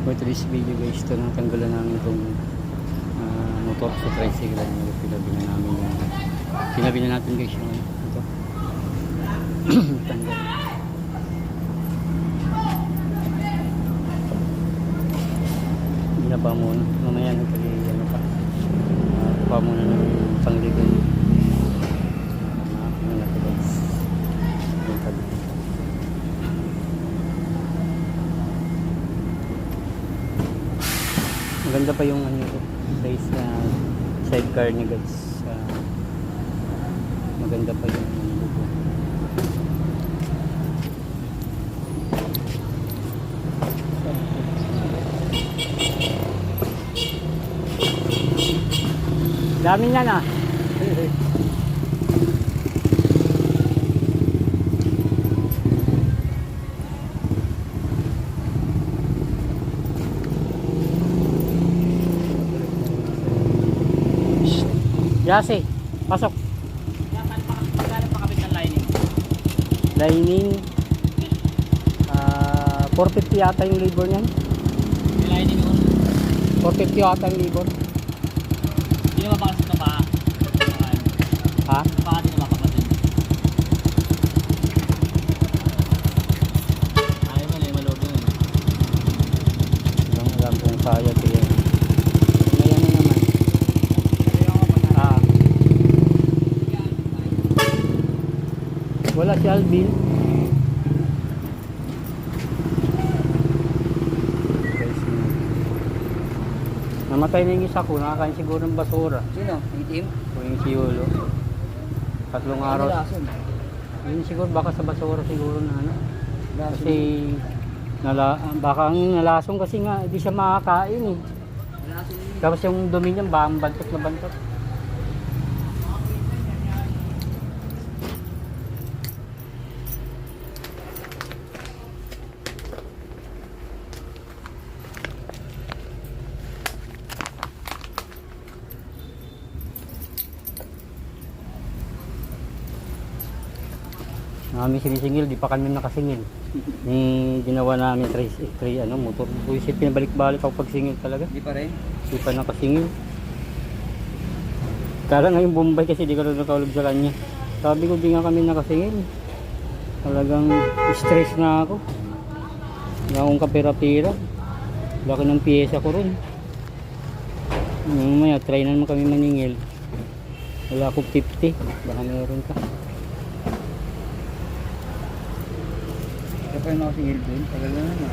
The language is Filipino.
For today's video guys, ito nang tanggalan namin itong motor sa tricycle. Pinabi na natin guys yung ito. Tanggal. Binaba muna. Mamaya nagkali ano pa. Pa muna ng pangligon. Ano na ito guys. Maganda pa yung ano ito, size na sidecar niya guys. Maganda pa yung logo. Dami niya na. Yasi, pasok. Magkano pa kapit ng lining? Lining 450 yata yung labor niyan. Yung lining yun? 450 yata yung labor. Hindi naman baka sa paa. Ha? Paa din naman kapatid. Ayaw mo na yung maloob yun. Alam kong kaya kaya. Ngayon na naman. Wala si Alvin. Namatay na yung isa ko. Nakakain siguro ng basura. Sino? Itim? O yung si Yulo. 3 araw. Yun siguro baka sa basura siguro na ano. Kasi baka ang nalasong kasi nga hindi siya makakain eh. Tapos yung dumi niya bantot na bantot. Namin sinisingil, di pa kami nakasingil. Yung ginawa namin motor. Buisit, pinabalik-balik ako pag singil talaga. Hindi pa rin? Di pa nakasingil. Kala nga yung Bombay kasi di ka rin nakaulog sa kanya. Sabi ko di nga kami nakasingil. Talagang stress na ako. Wala akong kapira-pira. Laki ng piyesa ko rin. Mamaya, try na naman kami maningil. Wala akong 50. Baka meron ka. Kaya pa yung nakasingil doon? Tagal na naman.